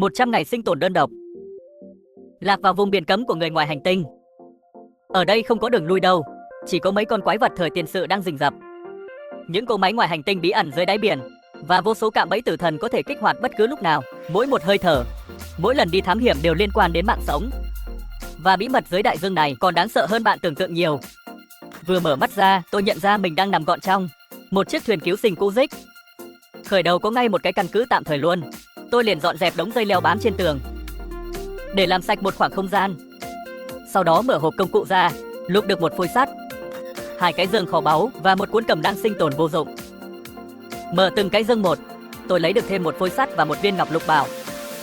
100 ngày sinh tồn đơn độc. Lạc vào vùng biển cấm của người ngoài hành tinh. Ở đây không có đường lui đâu, chỉ có mấy con quái vật thời tiền sự đang rình rập. Những cỗ máy ngoài hành tinh bí ẩn dưới đáy biển và vô số cạm bẫy tử thần có thể kích hoạt bất cứ lúc nào. Mỗi một hơi thở, mỗi lần đi thám hiểm đều liên quan đến mạng sống. Và bí mật dưới đại dương này còn đáng sợ hơn bạn tưởng tượng nhiều. Vừa mở mắt ra, tôi nhận ra mình đang nằm gọn trong một chiếc thuyền cứu sinh cũ rích. Khởi đầu có ngay một cái căn cứ tạm thời luôn. Tôi liền dọn dẹp đống dây leo bám trên tường để làm sạch một khoảng không gian. Sau đó mở hộp công cụ ra, lục được một phôi sắt, 2 cái giường kho báu và một cuốn cẩm nang sinh tồn vô dụng. Mở từng cái giường một, tôi lấy được thêm một phôi sắt và một viên ngọc lục bảo.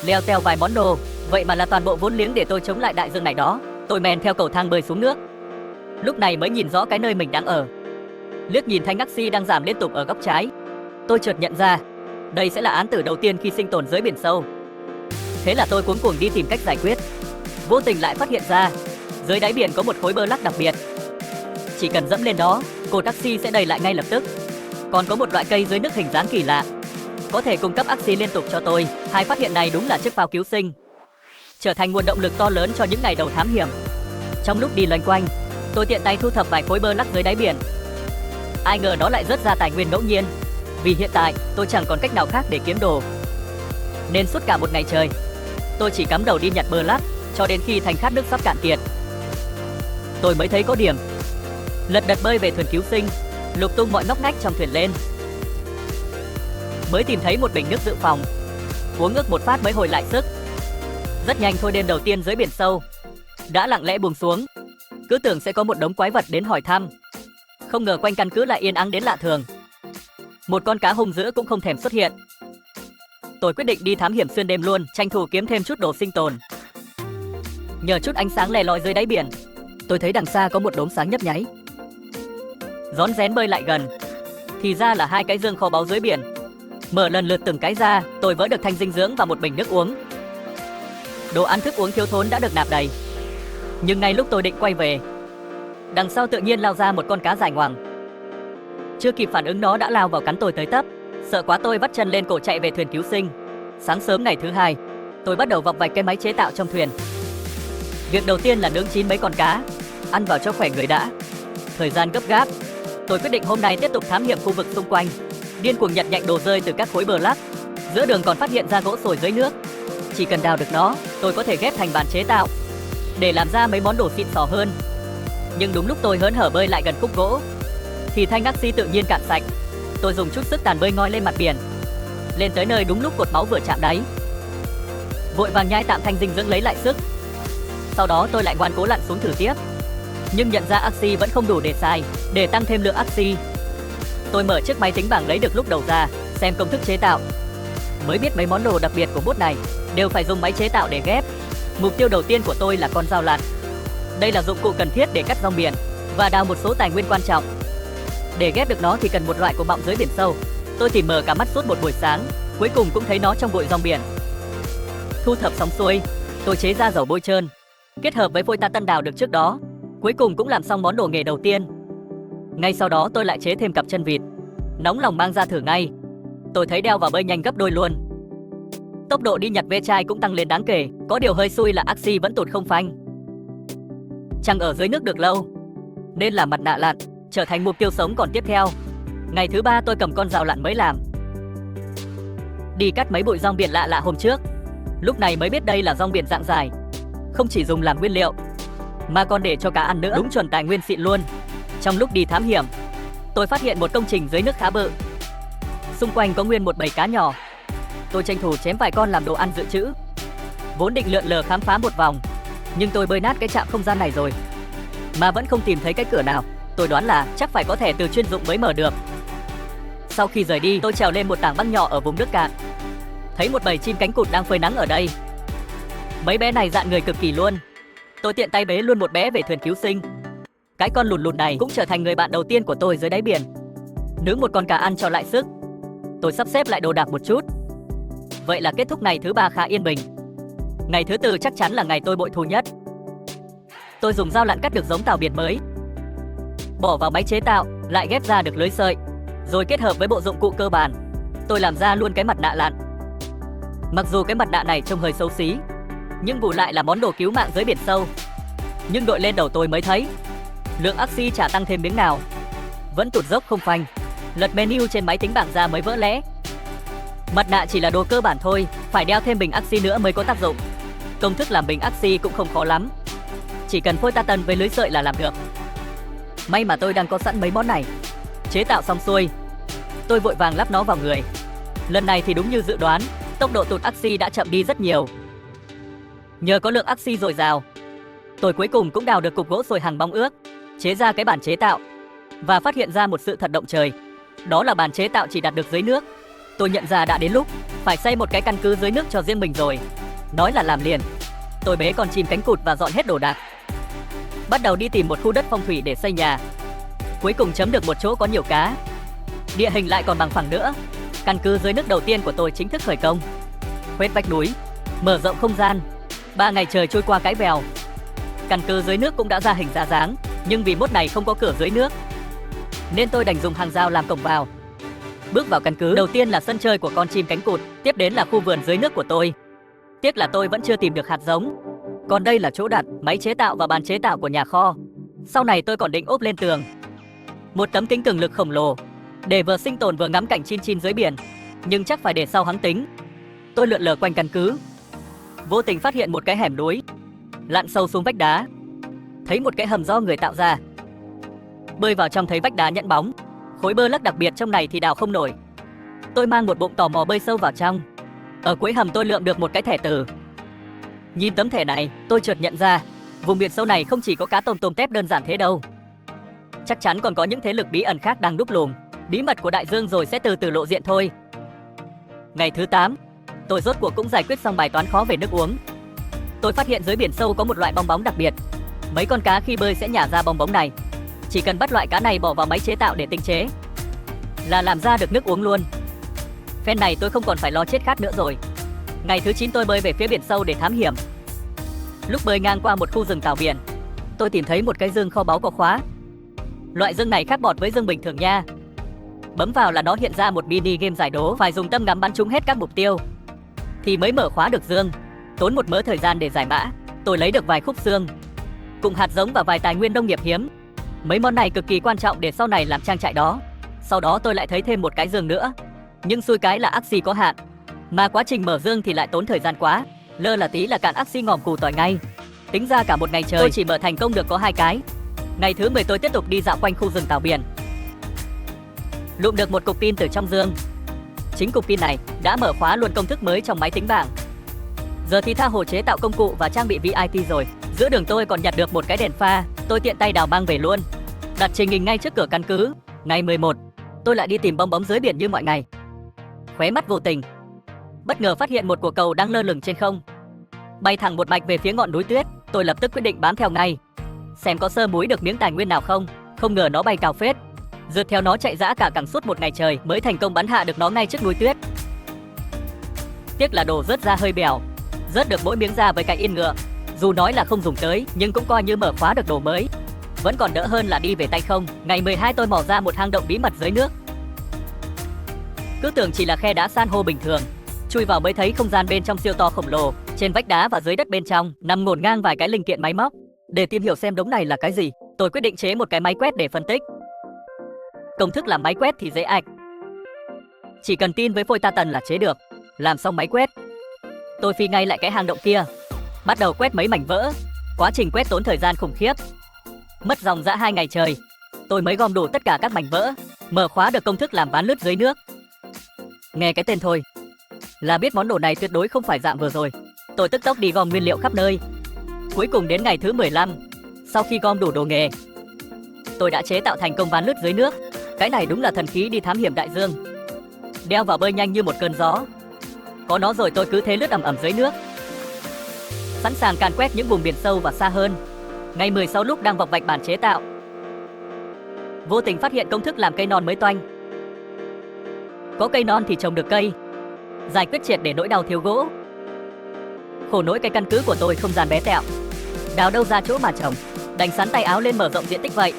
Leo teo vài món đồ, vậy mà là toàn bộ vốn liếng để tôi chống lại đại dương này đó. Tôi men theo cầu thang bơi xuống nước. Lúc này mới nhìn rõ cái nơi mình đang ở. Liếc nhìn thanh oxy đang giảm liên tục ở góc trái, tôi chợt nhận ra đây sẽ là án tử đầu tiên khi sinh tồn dưới biển sâu. Thế là tôi cuống cuồng đi tìm cách giải quyết. Vô tình lại phát hiện ra dưới đáy biển có một khối bơ lắc đặc biệt. Chỉ cần dẫm lên đó, cột oxy sẽ đầy lại ngay lập tức. Còn có một loại cây dưới nước hình dáng kỳ lạ, có thể cung cấp oxy liên tục cho tôi. Hai phát hiện này đúng là chiếc phao cứu sinh, trở thành nguồn động lực to lớn cho những ngày đầu thám hiểm. Trong lúc đi loanh quanh, tôi tiện tay thu thập vài khối bơ lắc dưới đáy biển. Ai ngờ nó lại rớt ra tài nguyên ngẫu nhiên. Vì hiện tại tôi chẳng còn cách nào khác để kiếm đồ, nên suốt cả một ngày trời tôi chỉ cắm đầu đi nhặt bơ lắc cho đến khi thành khát nước sắp cạn kiệt. Tôi mới thấy có điểm, lật đật bơi về thuyền cứu sinh, lục tung mọi ngóc ngách trong thuyền lên. Mới tìm thấy một bình nước dự phòng, uống ước một phát mới hồi lại sức. Rất nhanh thôi, đêm đầu tiên dưới biển sâu đã lặng lẽ buông xuống. Cứ tưởng sẽ có một đống quái vật đến hỏi thăm, không ngờ quanh căn cứ lại yên ắng đến lạ thường. Một con cá hung dữ cũng không thèm xuất hiện. Tôi quyết định đi thám hiểm xuyên đêm luôn, tranh thủ kiếm thêm chút đồ sinh tồn. Nhờ chút ánh sáng lè loi dưới đáy biển, tôi thấy đằng xa có một đốm sáng nhấp nháy. Rón rén bơi lại gần, thì ra là 2 cái giường kho báu dưới biển. Mở lần lượt từng cái ra, tôi vỡ được thanh dinh dưỡng và một bình nước uống. Đồ ăn thức uống thiếu thốn đã được nạp đầy. Nhưng ngay lúc tôi định quay về, đằng sau tự nhiên lao ra một con cá dài ngoằng. Chưa kịp phản ứng nó đã lao vào cắn tôi tới tấp. Sợ quá tôi vắt chân lên cổ chạy về thuyền cứu sinh. Sáng sớm ngày thứ hai, tôi bắt đầu vọc vạch cái máy chế tạo trong thuyền. Việc đầu tiên là nướng chín mấy con cá, ăn vào cho khỏe người đã. Thời gian gấp gáp, tôi quyết định hôm nay tiếp tục thám hiểm khu vực xung quanh, điên cuồng nhặt nhạnh đồ rơi từ các khối bờ lắc. Giữa đường còn phát hiện ra gỗ sồi dưới nước. Chỉ cần đào được nó, tôi có thể ghép thành bàn chế tạo để làm ra mấy món đồ xịn sò hơn. Nhưng đúng lúc tôi hớn hở bơi lại gần khúc gỗ, thì thanh oxy tự nhiên cạn sạch. Tôi dùng chút sức tàn bơi ngoi lên mặt biển. Lên tới nơi đúng lúc cột máu vừa chạm đáy, vội vàng nhai tạm thanh dinh dưỡng lấy lại sức. Sau đó tôi lại ngoan cố lặn xuống thử tiếp, nhưng nhận ra oxy vẫn không đủ để xài. Để tăng thêm lượng oxy, tôi mở chiếc máy tính bảng lấy được lúc đầu ra, xem công thức chế tạo. Mới biết mấy món đồ đặc biệt của bốt này đều phải dùng máy chế tạo để ghép. Mục tiêu đầu tiên của tôi là con dao lặn. Đây là dụng cụ cần thiết để cắt rong biển và đào một số tài nguyên quan trọng. Để ghép được nó thì cần một loại cổ mọng dưới biển sâu. Tôi tìm mờ cả mắt suốt một buổi sáng, cuối cùng cũng thấy nó trong bụi rong biển. Thu thập xong xuôi, tôi chế ra dầu bôi trơn, kết hợp với phôi ta tân đào được trước đó. Cuối cùng cũng làm xong món đồ nghề đầu tiên. Ngay sau đó tôi lại chế thêm cặp chân vịt, nóng lòng mang ra thử ngay. Tôi thấy đeo vào bơi nhanh gấp đôi luôn. Tốc độ đi nhặt ve chai cũng tăng lên đáng kể. Có điều hơi xui là oxy vẫn tụt không phanh. Chẳng ở dưới nước được lâu, nên là mặt nạ lặn trở thành mục tiêu sống còn tiếp theo. Ngày thứ 3 tôi cầm con dao lặn mới làm, đi cắt mấy bụi rong biển lạ lạ hôm trước. Lúc này mới biết đây là rong biển dạng dài, không chỉ dùng làm nguyên liệu mà còn để cho cá ăn nữa. Đúng chuẩn tài nguyên xịn luôn. Trong lúc đi thám hiểm, tôi phát hiện một công trình dưới nước khá bự. Xung quanh có nguyên một bầy cá nhỏ. Tôi tranh thủ chém vài con làm đồ ăn dự trữ. Vốn định lượn lờ khám phá một vòng, nhưng tôi bơi nát cái trạm không gian này rồi mà vẫn không tìm thấy cái cửa nào. Tôi đoán là chắc phải có thẻ từ chuyên dụng mới mở được. Sau khi rời đi, tôi trèo lên một tảng băng nhỏ ở vùng nước cạn. Thấy một bầy chim cánh cụt đang phơi nắng ở đây. Mấy bé này dạn người cực kỳ luôn. Tôi tiện tay bế luôn một bé về thuyền cứu sinh. Cái con lùn lùn này cũng trở thành người bạn đầu tiên của tôi dưới đáy biển. Nướng một con cá ăn cho lại sức. Tôi sắp xếp lại đồ đạc một chút. Vậy là kết thúc ngày thứ 3 khá yên bình. Ngày thứ 4 chắc chắn là ngày tôi bội thu nhất. Tôi dùng dao lặn cắt được giống tàu biển mới, bỏ vào máy chế tạo, lại ghép ra được lưới sợi, rồi kết hợp với bộ dụng cụ cơ bản, tôi làm ra luôn cái mặt nạ lặn. Mặc dù cái mặt nạ này trông hơi xấu xí, nhưng bù lại là món đồ cứu mạng dưới biển sâu. Nhưng đội lên đầu tôi mới thấy, lượng oxy chả tăng thêm miếng nào, vẫn tụt dốc không phanh. Lật menu trên máy tính bảng ra mới vỡ lẽ. Mặt nạ chỉ là đồ cơ bản thôi, phải đeo thêm bình oxy nữa mới có tác dụng. Công thức làm bình oxy cũng không khó lắm, chỉ cần phôi tartan với lưới sợi là làm được. May mà tôi đang có sẵn mấy món này. Chế tạo xong xuôi, tôi vội vàng lắp nó vào người. Lần này thì đúng như dự đoán, tốc độ tụt oxy đã chậm đi rất nhiều. Nhờ có lượng oxy dồi dào, tôi cuối cùng cũng đào được cục gỗ sồi hàng bóng ước, chế ra cái bản chế tạo và phát hiện ra một sự thật động trời. Đó là bản chế tạo chỉ đặt được dưới nước. Tôi nhận ra đã đến lúc phải xây một cái căn cứ dưới nước cho riêng mình rồi. Nói là làm liền. Tôi bế con chim cánh cụt và dọn hết đồ đạc, bắt đầu đi tìm một khu đất phong thủy để xây nhà. Cuối cùng chấm được một chỗ có nhiều cá, địa hình lại còn bằng phẳng nữa. Căn cứ dưới nước đầu tiên của tôi chính thức khởi công. Khuét vách núi, mở rộng không gian. 3 ngày trời trôi qua cái vèo, căn cứ dưới nước cũng đã ra hình ra dáng. Nhưng vì mốt này không có cửa dưới nước, nên tôi đành dùng hàng rào làm cổng vào. Bước vào căn cứ, đầu tiên là sân chơi của con chim cánh cụt, tiếp đến là khu vườn dưới nước của tôi. Tiếc là tôi vẫn chưa tìm được hạt giống. Còn đây là chỗ đặt máy chế tạo và bàn chế tạo của nhà kho. Sau này tôi còn định ốp lên tường một tấm kính cường lực khổng lồ để vừa sinh tồn vừa ngắm cảnh chin chin dưới biển, nhưng chắc phải để sau hẵng tính. Tôi lượn lờ quanh căn cứ, vô tình phát hiện một cái hẻm núi lặn sâu xuống vách đá, thấy một cái hầm do người tạo ra. Bơi vào trong thấy vách đá nhẵn bóng, khối bơ lắc đặc biệt trong này thì đào không nổi. Tôi mang một bụng tò mò bơi sâu vào trong. Ở cuối hầm tôi lượm được một cái thẻ từ. Nhìn tấm thẻ này, tôi chợt nhận ra vùng biển sâu này không chỉ có cá tôm tôm tép đơn giản thế đâu. Chắc chắn còn có những thế lực bí ẩn khác đang núp lùm. Bí mật của đại dương rồi sẽ từ từ lộ diện thôi. Ngày thứ 8, tôi rốt cuộc cũng giải quyết xong bài toán khó về nước uống. Tôi phát hiện dưới biển sâu có một loại bong bóng đặc biệt. Mấy con cá khi bơi sẽ nhả ra bong bóng này. Chỉ cần bắt loại cá này bỏ vào máy chế tạo để tinh chế là làm ra được nước uống luôn. Phen này tôi không còn phải lo chết khát nữa rồi. Ngày thứ 9 tôi bơi về phía biển sâu để thám hiểm. Lúc bơi ngang qua một khu rừng tảo biển, tôi tìm thấy một cái dương kho báu có khóa. Loại dương này khác bọt với dương bình thường nha. Bấm vào là nó hiện ra một mini game giải đố, phải dùng tâm ngắm bắn trúng hết các mục tiêu thì mới mở khóa được dương. Tốn một mớ thời gian để giải mã, tôi lấy được vài khúc xương cùng hạt giống và vài tài nguyên nông nghiệp hiếm. Mấy món này cực kỳ quan trọng để sau này làm trang trại đó. Sau đó tôi lại thấy thêm một cái dương nữa, nhưng xui cái là oxy có hạn, mà quá trình mở dương thì lại tốn thời gian quá. Lơ là tí là cạn oxy ngòm cù tỏi ngay. Tính ra cả một ngày trời tôi chỉ mở thành công được có 2 cái. Ngày thứ 10 tôi tiếp tục đi dạo quanh khu rừng tảo biển, lụm được một cục pin từ trong dương. Chính cục pin này đã mở khóa luôn công thức mới trong máy tính bảng. Giờ thì tha hồ chế tạo công cụ và trang bị VIP rồi. Giữa đường tôi còn nhặt được một cái đèn pha, tôi tiện tay đào mang về luôn, đặt trình hình ngay trước cửa căn cứ. Ngày 11, tôi lại đi tìm bong bóng dưới biển như mọi ngày. Khóe mắt vô tình, bất ngờ phát hiện một quả cầu đang lơ lửng trên không, bay thẳng một mạch về phía ngọn núi tuyết. Tôi lập tức quyết định bám theo ngay, xem có sơ múi được miếng tài nguyên nào không. Không ngờ nó bay cao phết. Rượt theo nó chạy dã cả cẳng suốt một ngày trời mới thành công bắn hạ được nó ngay trước núi tuyết. Tiếc là đồ rớt ra hơi bèo, rớt được mỗi miếng da với cái yên ngựa. Dù nói là không dùng tới, nhưng cũng coi như mở khóa được đồ mới, vẫn còn đỡ hơn là đi về tay không. Ngày 12 tôi mò ra một hang động bí mật dưới nước. Cứ tưởng chỉ là khe đá san hô bình thường, chui vào mới thấy không gian bên trong siêu to khổng lồ. Trên vách đá và dưới đất bên trong nằm ngổn ngang vài cái linh kiện máy móc. Để tìm hiểu xem đống này là cái gì, tôi quyết định chế một cái máy quét để phân tích. Công thức làm máy quét thì dễ ạch, chỉ cần tin với phôi tartan là chế được. Làm xong máy quét, tôi phi ngay lại cái hang động kia, bắt đầu quét mấy mảnh vỡ. Quá trình quét tốn thời gian khủng khiếp, mất dòng dã 2 ngày trời tôi mới gom đủ tất cả các mảnh vỡ, mở khóa được công thức làm ván lướt dưới nước. Nghe cái tên thôi là biết món đồ này tuyệt đối không phải dạng vừa rồi. Tôi tức tốc đi gom nguyên liệu khắp nơi. Cuối cùng đến ngày thứ 15, sau khi gom đủ đồ nghề, tôi đã chế tạo thành công ván lướt dưới nước. Cái này đúng là thần khí đi thám hiểm đại dương, đeo vào bơi nhanh như một cơn gió. Có nó rồi tôi cứ thế lướt ầm ầm dưới nước, sẵn sàng càn quét những vùng biển sâu và xa hơn. Ngày 16 lúc đang vọc vạch bản chế tạo, vô tình phát hiện công thức làm cây non mới toanh. Có cây non thì trồng được cây, giải quyết triệt để nỗi đau thiếu gỗ. Khổ nỗi cái căn cứ của tôi không gian bé tẹo, đào đâu ra chỗ mà trồng, đành sắn tay áo lên mở rộng diện tích vậy,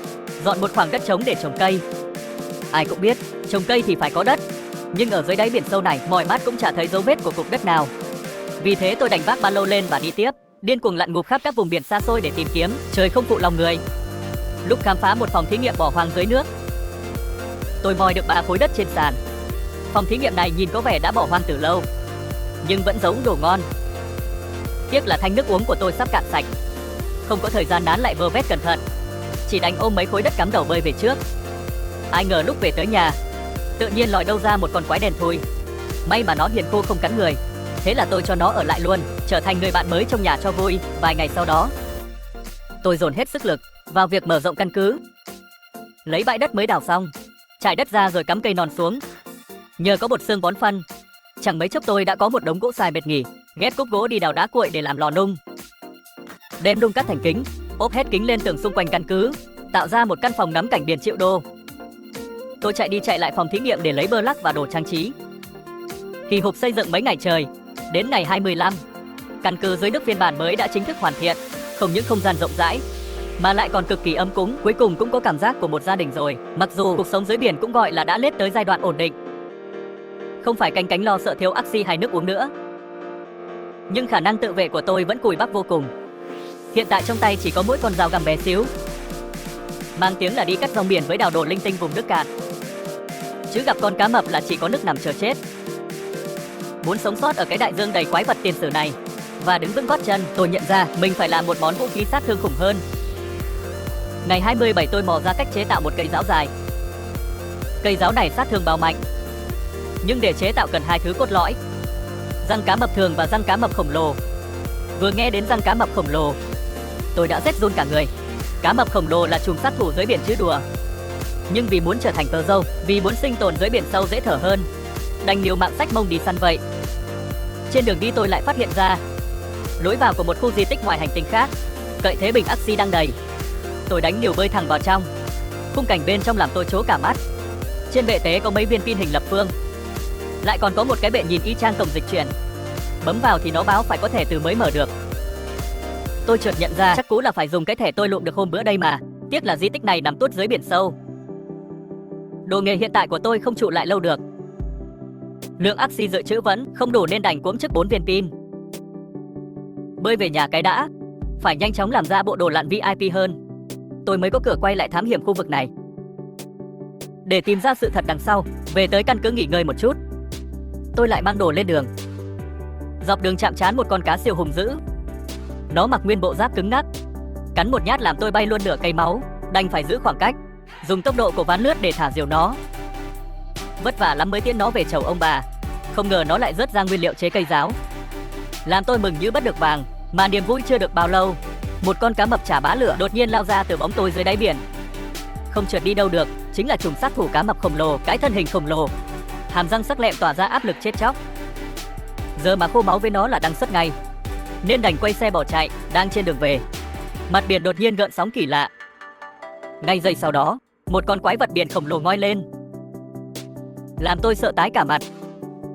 dọn một khoảng đất trống để trồng cây. Ai cũng biết trồng cây thì phải có đất, nhưng ở dưới đáy biển sâu này mỏi mắt cũng chả thấy dấu vết của cục đất nào. Vì thế tôi đành vác ba lô lên và đi tiếp, điên cuồng lặn ngụp khắp các vùng biển xa xôi để tìm kiếm, trời không phụ lòng người. Lúc khám phá một phòng thí nghiệm bỏ hoang dưới nước, tôi moi được 3 khối đất trên sàn. Phòng thí nghiệm này nhìn có vẻ đã bỏ hoang từ lâu, nhưng vẫn giống đồ ngon. Tiếc là thanh nước uống của tôi sắp cạn sạch, không có thời gian nán lại vơ vét cẩn thận, chỉ đành ôm mấy khối đất cắm đầu bơi về trước. Ai ngờ lúc về tới nhà, tự nhiên lòi đâu ra một con quái đen thui. May mà nó hiền khô không cắn người, thế là tôi cho nó ở lại luôn, trở thành người bạn mới trong nhà cho vui. Vài ngày sau đó, tôi dồn hết sức lực vào việc mở rộng căn cứ. Lấy bãi đất mới đào xong, trải đất ra rồi cắm cây non xuống. Nhờ có bột xương bón phân, chẳng mấy chốc tôi đã có một đống gỗ xài bệt nghỉ, ghép cúc gỗ đi đào đá cuội để làm lò nung. Đem nung cắt thành kính, ốp hết kính lên tường xung quanh căn cứ, tạo ra một căn phòng ngắm cảnh biển triệu đô. Tôi chạy đi chạy lại phòng thí nghiệm để lấy bơ lắc và đồ trang trí. Hì hục xây dựng mấy ngày trời, đến ngày 25, căn cứ dưới nước phiên bản mới đã chính thức hoàn thiện. Không những không gian rộng rãi, mà lại còn cực kỳ ấm cúng, cuối cùng cũng có cảm giác của một gia đình rồi. Mặc dù cuộc sống dưới biển cũng gọi là đã lết tới giai đoạn ổn định, không phải canh cánh lo sợ thiếu oxy hay nước uống nữa, nhưng khả năng tự vệ của tôi vẫn cùi bắp vô cùng. Hiện tại trong tay chỉ có mỗi con dao găm bé xíu, mang tiếng là đi cắt rong biển với đào đồ linh tinh vùng nước cạn, chứ gặp con cá mập là chỉ có nước nằm chờ chết. Muốn sống sót ở cái đại dương đầy quái vật tiền sử này và đứng vững gót chân, tôi nhận ra mình phải làm một món vũ khí sát thương khủng hơn. Ngày 27 tôi mò ra cách chế tạo một cây giáo dài. Cây giáo này sát thương bao mạnh, nhưng để chế tạo cần 2 thứ cốt lõi: răng cá mập thường và răng cá mập khổng lồ. Vừa nghe đến răng cá mập khổng lồ, tôi đã rét run cả người. Cá mập khổng lồ là trùm sát thủ dưới biển chứ đùa. Nhưng vì muốn trở thành tơ dâu, vì muốn sinh tồn dưới biển sâu dễ thở hơn, đành liều mạng xách mông đi săn vậy. Trên đường đi tôi lại phát hiện ra lối vào của một khu di tích ngoài hành tinh khác. Cậy thế bình oxy đang đầy, tôi đánh liều bơi thẳng vào trong. Khung cảnh bên trong làm tôi trố cả mắt. Trên bệ tế có mấy viên pin hình lập phương, lại còn có một cái bệ nhìn y chang cổng dịch chuyển. Bấm vào thì nó báo phải có thẻ từ mới mở được. Tôi chợt nhận ra chắc cú là phải dùng cái thẻ tôi lụm được hôm bữa đây mà. Tiếc là di tích này nằm tuốt dưới biển sâu, đồ nghề hiện tại của tôi không trụ lại lâu được. Lượng oxy dự trữ vẫn không đủ nên đành cuỗm trước 4 viên pin. Bơi về nhà cái đã, phải nhanh chóng làm ra bộ đồ lặn VIP hơn, tôi mới có cửa quay lại thám hiểm khu vực này. Để tìm ra sự thật đằng sau, về tới căn cứ nghỉ ngơi một chút, tôi lại mang đồ lên đường. Dọc đường chạm trán một con cá siêu hùng dữ. Nó mặc nguyên bộ giáp cứng ngắc, cắn một nhát làm tôi bay luôn nửa cây máu, đành phải giữ khoảng cách, dùng tốc độ của ván lướt để thả diều nó. Vất vả lắm mới tiễn nó về chầu ông bà, không ngờ nó lại rớt ra nguyên liệu chế cây giáo, làm tôi mừng như bắt được vàng. Mà niềm vui chưa được bao lâu, một con cá mập chả bá lửa đột nhiên lao ra từ bóng tối dưới đáy biển. Không trượt đi đâu được, chính là trùm sát thủ cá mập khổng lồ, cái thân hình khổng lồ, hàm răng sắc lẹm tỏa ra áp lực chết chóc. Giờ mà khô máu với nó là đăng xuất ngay, nên đành quay xe bỏ chạy. Đang trên đường về, mặt biển đột nhiên gợn sóng kỳ lạ. Ngay giây sau đó, một con quái vật biển khổng lồ ngoi lên, làm tôi sợ tái cả mặt.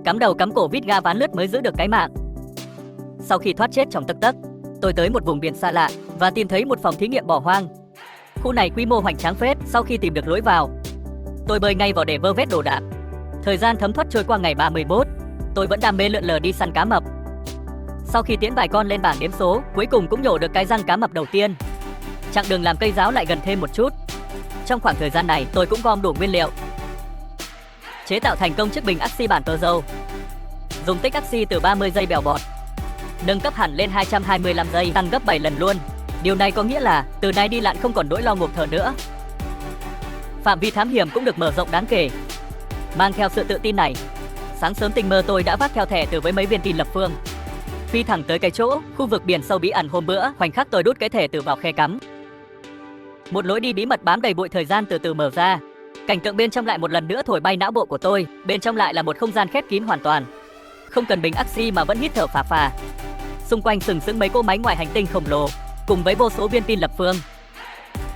Cắm đầu cắm cổ vít ga ván lướt mới giữ được cái mạng. Sau khi thoát chết trong tấc tấc, tôi tới một vùng biển xa lạ và tìm thấy một phòng thí nghiệm bỏ hoang. Khu này quy mô hoành tráng phết. Sau khi tìm được lối vào, tôi bơi ngay vào để vơ vét đồ đạc. Thời gian thấm thoát trôi qua ngày 31, tôi vẫn đam mê lượn lờ đi săn cá mập. Sau khi tiến vài con lên bảng đếm số, cuối cùng cũng nhổ được cái răng cá mập đầu tiên. Chặng đường làm cây giáo lại gần thêm một chút. Trong khoảng thời gian này, tôi cũng gom đủ nguyên liệu, chế tạo thành công chiếc bình oxy bản tơ dâu. Dùng tích oxy từ 30 giây bèo bọt nâng cấp hẳn lên 225 giây, tăng gấp 7 lần luôn. Điều này có nghĩa là từ nay đi lặn không còn nỗi lo ngộp thở nữa. Phạm vi thám hiểm cũng được mở rộng đáng kể. Mang theo sự tự tin này, sáng sớm tinh mơ tôi đã vác theo thẻ từ với mấy viên pin lập phương, phi thẳng tới cái chỗ khu vực biển sâu bí ẩn hôm bữa. Khoảnh khắc tôi đút cái thẻ từ vào khe cắm, một lối đi bí mật bám đầy bụi thời gian từ từ mở ra. Cảnh tượng bên trong lại một lần nữa thổi bay não bộ của tôi. Bên trong lại là một không gian khép kín hoàn toàn, không cần bình oxy mà vẫn hít thở phà phà. Xung quanh sừng sững mấy cỗ máy ngoài hành tinh khổng lồ, cùng với vô số viên pin lập phương.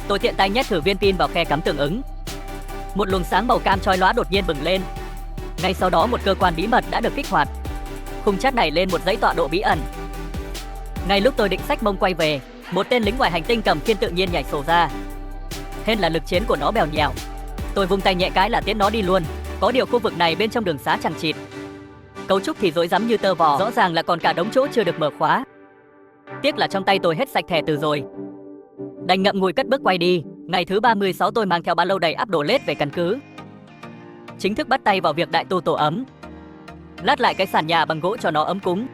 Tôi tiện tay nhét thử viên pin vào khe cắm tương ứng. Một luồng sáng màu cam chói lóa đột nhiên bừng lên. Ngay sau đó một cơ quan bí mật đã được kích hoạt, khung chát này lên một dãy tọa độ bí ẩn. Ngay lúc tôi định xách mông quay về, một tên lính ngoài hành tinh cầm khiên tự nhiên nhảy sổ ra. Hên là lực chiến của nó bèo nhèo, tôi vung tay nhẹ cái là tiễn nó đi luôn. Có điều khu vực này bên trong đường xá chằng chịt, Cấu trúc thì rối rắm như tơ vò, rõ ràng là còn cả đống chỗ chưa được mở khóa. Tiếc là trong tay tôi hết sạch thẻ từ rồi. Đành ngậm ngùi cất bước quay đi. Ngày thứ 36 tôi mang theo ba lô đầy ắp đồ lết về căn cứ. Chính thức bắt tay vào việc đại tu tổ ấm. Lát lại cái sàn nhà bằng gỗ cho nó ấm cúng.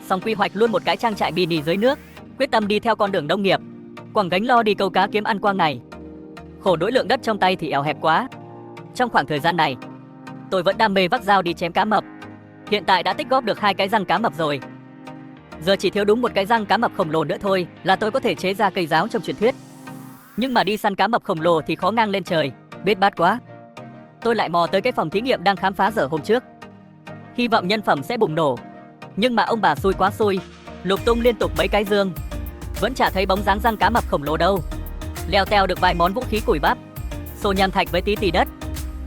Xong quy hoạch luôn một cái trang trại mini dưới nước, quyết tâm đi theo con đường nông nghiệp, quẳng gánh lo đi câu cá kiếm ăn qua ngày. Khổ nỗi lượng đất trong tay thì eo hẹp quá. Trong khoảng thời gian này, tôi vẫn đam mê vác dao đi chém cá mập. Hiện tại đã tích góp được 2 cái răng cá mập rồi. Giờ chỉ thiếu đúng một cái răng cá mập khổng lồ nữa thôi là tôi có thể chế ra cây giáo trong truyền thuyết. Nhưng mà đi săn cá mập khổng lồ thì khó ngang lên trời, bết bát quá. Tôi lại mò tới cái phòng thí nghiệm đang khám phá dở hôm trước. Hy vọng nhân phẩm sẽ bùng nổ. Nhưng mà ông bà xui quá xui, lục tung liên tục mấy cái dương, vẫn chả thấy bóng dáng răng cá mập khổng lồ đâu. Leo teo được vài món vũ khí củi bắp, xô nham thạch với tí đất.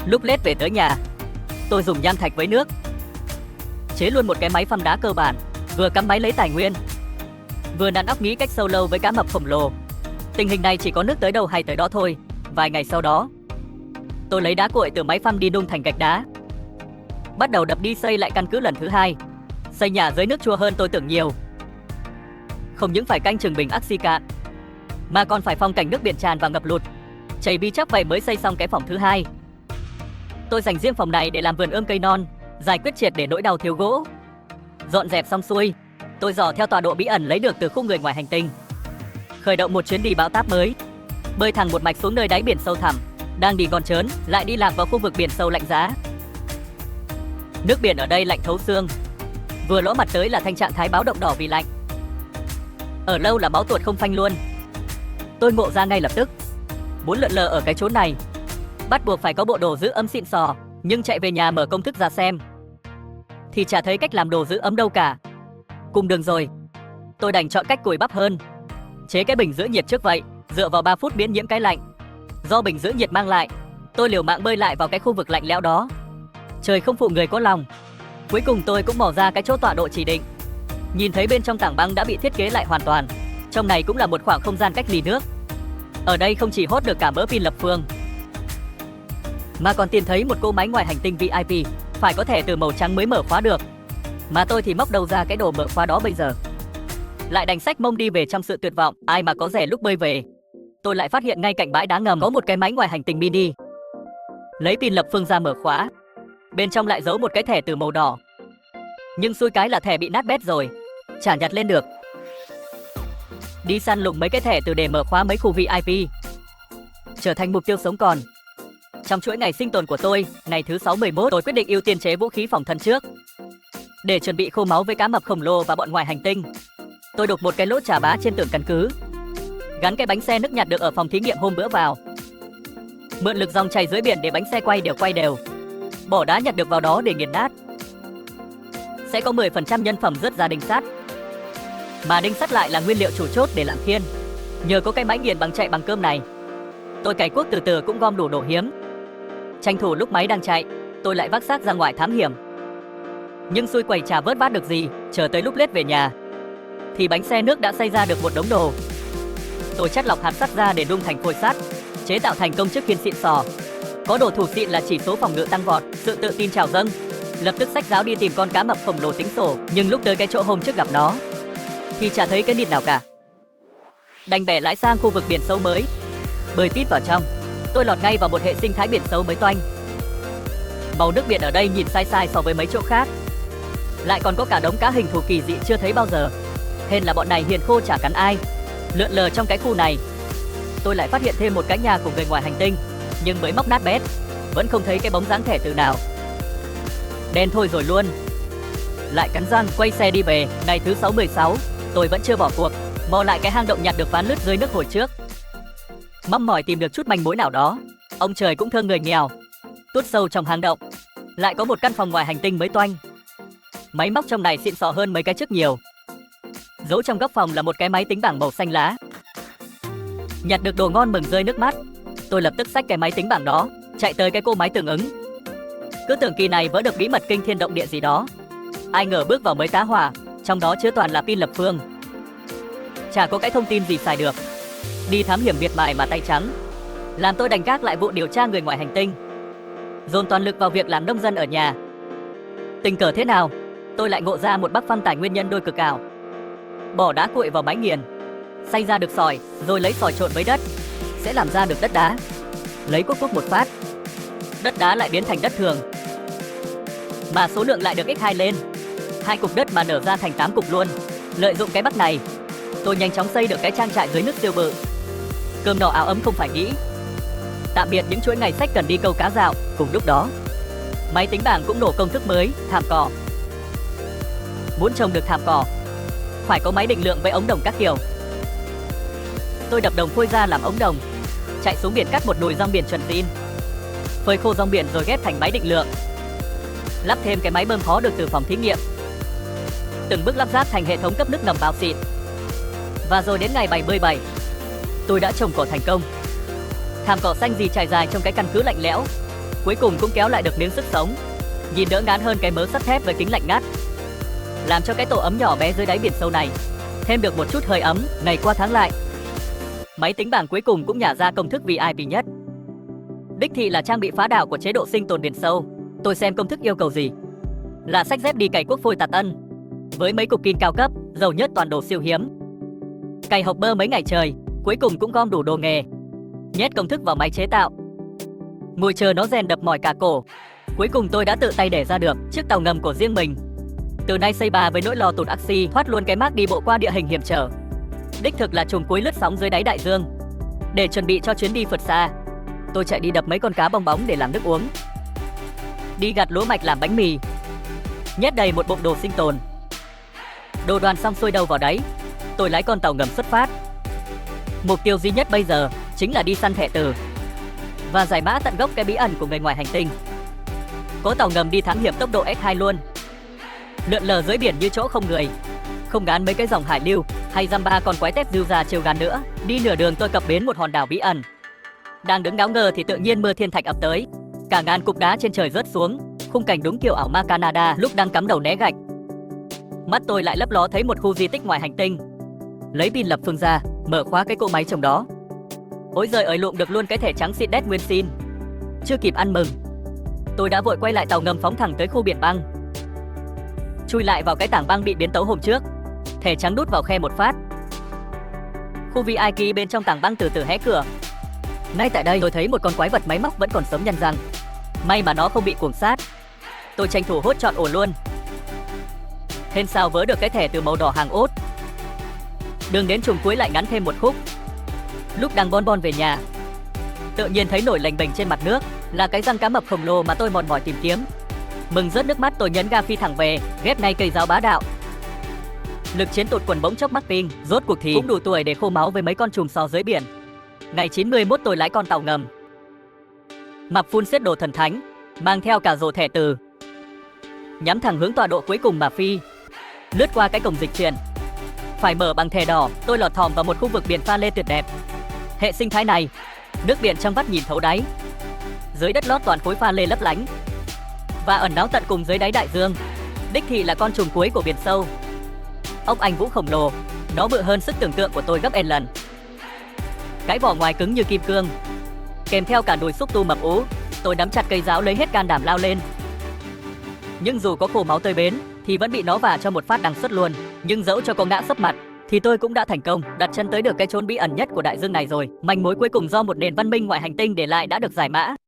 Lúc lết về tới nhà, tôi dùng nham thạch với nước, chế luôn một cái máy phăm đá cơ bản, vừa cắm máy lấy tài nguyên, vừa nặn óc nghĩ cách sâu lâu với cá mập khổng lồ. Tình hình này chỉ có nước tới đâu hay tới đó thôi. Vài ngày sau đó, tôi lấy đá cuội từ máy phăm đi nung thành gạch đá, bắt đầu đập đi xây lại căn cứ lần thứ 2. Xây nhà dưới nước chua hơn tôi tưởng nhiều. Không những phải canh chừng bình ắc xi cạn, mà còn phải phòng cảnh nước biển tràn và ngập lụt. Chảy bi chắc vậy mới xây xong cái phòng thứ 2. Tôi dành riêng phòng này để làm vườn ươm cây non, giải quyết triệt để nỗi đau thiếu gỗ. Dọn dẹp xong xuôi, tôi dò theo tọa độ bí ẩn lấy được từ khung người ngoài hành tinh, khởi động một chuyến đi bão táp mới, bơi thẳng một mạch xuống nơi đáy biển sâu thẳm. Đang đi còn trớn, lại đi lạc vào khu vực biển sâu lạnh giá. Nước biển ở đây lạnh thấu xương, vừa lỗ mặt tới là thành trạng thái báo động đỏ vì lạnh. Ở lâu là máu tuột không phanh luôn. Tôi ngộ ra ngay lập tức, muốn lượn lờ ở cái chốn này, bắt buộc phải có bộ đồ giữ ấm xịn sò. Nhưng chạy về nhà mở công thức ra xem, thì chả thấy cách làm đồ giữ ấm đâu cả. Cùng đường rồi, tôi đành chọn cách cùi bắp hơn, chế cái bình giữ nhiệt trước vậy, dựa vào 3 phút biến nhiễm cái lạnh do bình giữ nhiệt mang lại. Tôi liều mạng bơi lại vào cái khu vực lạnh lẽo đó. Trời không phụ người có lòng, cuối cùng tôi cũng mò ra cái chỗ tọa độ chỉ định. Nhìn thấy bên trong tảng băng đã bị thiết kế lại hoàn toàn. Trong này cũng là một khoảng không gian cách ly nước. Ở đây không chỉ hốt được cả mỡ pin lập phương, mà còn tìm thấy một cỗ máy ngoài hành tinh VIP, phải có thẻ từ màu trắng mới mở khóa được. Mà tôi thì móc đâu ra cái đồ mở khóa đó bây giờ. Lại đành xách mông đi về trong sự tuyệt vọng. Ai mà có rẻ lúc bơi về, tôi lại phát hiện ngay cạnh bãi đá ngầm có một cái máy ngoài hành tinh mini. Lấy pin lập phương ra mở khóa, bên trong lại giấu một cái thẻ từ màu đỏ. Nhưng xui cái là thẻ bị nát bét rồi, chả nhặt lên được. Đi săn lùng mấy cái thẻ từ để mở khóa mấy khu VIP, trở thành mục tiêu sống còn. Trong chuỗi ngày sinh tồn của tôi, ngày thứ 61, tôi quyết định ưu tiên chế vũ khí phòng thân trước, để chuẩn bị khô máu với cá mập khổng lồ và bọn ngoài hành tinh. Tôi đục một cái lỗ chà bá trên tường căn cứ, gắn cái bánh xe nước nhặt được ở phòng thí nghiệm hôm bữa vào, mượn lực dòng chảy dưới biển để bánh xe quay đều, bỏ đá nhặt được vào đó để nghiền nát. Sẽ có 10% nhân phẩm rớt ra đinh sắt, mà đinh sắt lại là nguyên liệu chủ chốt để làm khiên. Nhờ có cái máy nghiền bằng chạy bằng cơm này, tôi cày cuốc từ từ cũng gom đủ đồ hiếm. Tranh thủ lúc máy đang chạy, tôi lại vác xác ra ngoài thám hiểm. Nhưng xui quẩy chả vớt vát được gì. Chờ tới lúc lết về nhà, thì bánh xe nước đã xây ra được một đống đồ. Tôi chắt lọc hạt sắt ra để nung thành phôi sắt, chế tạo thành công chiếc khiên xịn sò. Có đồ thủ xịn là chỉ số phòng ngự tăng vọt, sự tự tin trào dâng. Lập tức xách giáo đi tìm con cá mập khổng lồ tính sổ. Nhưng lúc tới cái chỗ hôm trước gặp nó, thì chả thấy cái nịt nào cả. Đành bẻ lái sang khu vực biển sâu mới, bơi tít vào trong. Tôi lọt ngay vào một hệ sinh thái biển sâu mới toanh. Màu nước biển ở đây nhìn sai so với mấy chỗ khác. Lại còn có cả đống cá hình thù kỳ dị chưa thấy bao giờ. Hên là bọn này hiền khô chả cắn ai. Lượn lờ trong cái khu này, tôi lại phát hiện thêm một cái nhà của người ngoài hành tinh, nhưng mới móc nát bét, vẫn không thấy cái bóng dáng thẻ từ nào. Đen thôi rồi luôn. Lại cắn răng quay xe đi về. Ngày thứ 66, tôi vẫn chưa bỏ cuộc, mò lại cái hang động nhặt được ván lướt dưới nước hồi trước. Mong mỏi tìm được chút manh mối nào đó. Ông trời cũng thương người nghèo. Tuốt sâu trong hang động, lại có một căn phòng ngoài hành tinh mới toanh. Máy móc trong này xịn sò hơn mấy cái trước nhiều. Giấu trong góc phòng là một cái máy tính bảng màu xanh lá. Nhặt được đồ ngon mừng rơi nước mắt, tôi lập tức xách cái máy tính bảng đó, chạy tới cái cô máy tương ứng. Cứ tưởng kỳ này vỡ được bí mật kinh thiên động địa gì đó. Ai ngờ bước vào mới tá hỏa, trong đó chứa toàn là pin lập phương. Chả có cái thông tin gì xài được. Đi thám hiểm miệt mài mà tay trắng, làm tôi đành gác lại vụ điều tra người ngoài hành tinh, dồn toàn lực vào việc làm nông dân ở nhà. Tình cờ thế nào, tôi lại ngộ ra một bắc phăng tài nguyên nhân đôi cực ảo. Bỏ đá cuội vào máy nghiền, xay ra được sỏi, rồi lấy sỏi trộn với đất, sẽ làm ra được đất đá. Lấy cuốc một phát, đất đá lại biến thành đất thường, mà số lượng lại được x2 lên. 2 cục đất mà nở ra thành 8 cục luôn. Lợi dụng cái bắc này, tôi nhanh chóng xây được cái trang trại dưới nước siêu bự. Cơm no áo ấm không phải nghĩ. Tạm biệt những chuỗi ngày sách cần đi câu cá dạo. Cùng lúc đó, máy tính bảng cũng nổ công thức mới, thảm cỏ. Muốn trồng được thảm cỏ, phải có máy định lượng với ống đồng các kiểu. Tôi đập đồng phôi ra làm ống đồng, chạy xuống biển cắt một nồi rong biển chuẩn zin, phơi khô rong biển rồi ghép thành máy định lượng. Lắp thêm cái máy bơm khó được từ phòng thí nghiệm. Từng bước lắp ráp thành hệ thống cấp nước ngầm vào xịn. Và rồi đến ngày 77, tôi đã trồng cỏ thành công. Thảm cỏ xanh gì trải dài trong cái căn cứ lạnh lẽo, cuối cùng cũng kéo lại được miếng sức sống, nhìn đỡ ngán hơn cái mớ sắt thép với kính lạnh ngắt, làm cho cái tổ ấm nhỏ bé dưới đáy biển sâu này thêm được một chút hơi ấm. Ngày qua tháng lại, máy tính bảng cuối cùng cũng nhả ra công thức VIP nhất. Đích thị là trang bị phá đảo của chế độ sinh tồn biển sâu. Tôi xem công thức yêu cầu gì là xách dép đi cày cuốc phôi tạt ân với mấy cục kim cao cấp, dầu nhất toàn đồ siêu hiếm. Cày hộp bơ mấy ngày trời, cuối cùng cũng gom đủ đồ nghề, nhét công thức vào máy chế tạo. Ngồi chờ nó rèn đập mỏi cả cổ. Cuối cùng tôi đã tự tay để ra được chiếc tàu ngầm của riêng mình. Từ nay xây bà với nỗi lo tụt axi, thoát luôn cái mác đi bộ qua địa hình hiểm trở. Đích thực là trùng cuối lướt sóng dưới đáy đại dương. Để chuẩn bị cho chuyến đi phượt xa, tôi chạy đi đập mấy con cá bong bóng để làm nước uống, đi gặt lúa mạch làm bánh mì, nhét đầy một bụng đồ sinh tồn. Đồ đoàn xong xuôi đâu vào đấy, tôi lái con tàu ngầm xuất phát. Mục tiêu duy nhất bây giờ chính là đi săn thẻ tử và giải mã tận gốc cái bí ẩn của người ngoài hành tinh. Có tàu ngầm đi thám hiểm tốc độ S2 luôn, lượn lờ dưới biển như chỗ không người, không gán mấy cái dòng hải lưu hay dăm ba con quái tép dưu già trêu gán nữa. Đi nửa đường tôi cập bến một hòn đảo bí ẩn. Đang đứng ngáo ngơ thì tự nhiên mưa thiên thạch ập tới, cả ngàn cục đá trên trời rớt xuống, khung cảnh đúng kiểu ảo ma Canada lúc đang cắm đầu né gạch. Mắt tôi lại lấp ló thấy một khu di tích ngoài hành tinh. Lấy pin lập phương ra, mở khóa cái cỗ máy trồng đó. Ôi giời ơi, lụm được luôn cái thẻ trắng xịn đét nguyên xin. Chưa kịp ăn mừng, tôi đã vội quay lại tàu ngầm phóng thẳng tới khu biển băng. Chui lại vào cái tảng băng bị biến tấu hôm trước, thẻ trắng đút vào khe một phát. Khu VIP bên trong tảng băng từ từ hé cửa. Ngay tại đây tôi thấy một con quái vật máy móc vẫn còn sống nhăn răng. May mà nó không bị cuồng sát. Tôi tranh thủ hốt trọn ổ luôn. Hên sao vớ được cái thẻ từ màu đỏ hàng ốt. Đường đến trùng cuối lại ngắn thêm một khúc. Lúc đang bon bon về nhà, tự nhiên thấy nổi lềnh bềnh trên mặt nước là cái răng cá mập khổng lồ mà tôi mòn mỏi tìm kiếm. Mừng rớt nước mắt tôi nhấn ga phi thẳng về, ghép ngay cây giáo bá đạo. Lực chiến tụt quần bỗng chốc mắc ping, rốt cuộc thì cũng đủ tuổi để khô máu với mấy con trùm sò dưới biển. Ngày 91 tôi lái con tàu ngầm, mập phun xiết đồ thần thánh, mang theo cả rổ thẻ từ, nhắm thẳng hướng tọa độ cuối cùng mà phi. Lướt qua cái cổng dịch chuyển, phải mở bằng thẻ đỏ, tôi lọt thỏm vào một khu vực biển pha lê tuyệt đẹp. Hệ sinh thái này, nước biển trong vắt nhìn thấu đáy, dưới đất lót toàn khối pha lê lấp lánh và ẩn náu tận cùng dưới đáy đại dương. Đích thị là con trùng cuối của biển sâu. Ốc anh vũ khổng lồ, nó bự hơn sức tưởng tượng của tôi gấp n lần. Cái vỏ ngoài cứng như kim cương, kèm theo cả đùi xúc tu mập ú. Tôi nắm chặt cây giáo lấy hết can đảm lao lên. Nhưng dù có khô máu tơi bến thì vẫn bị nó vả cho một phát đằng xuất luôn. Nhưng dẫu cho có ngã sấp mặt thì tôi cũng đã thành công đặt chân tới được cái chốn bí ẩn nhất của đại dương này rồi. Manh mối cuối cùng do một nền văn minh ngoại hành tinh để lại đã được giải mã.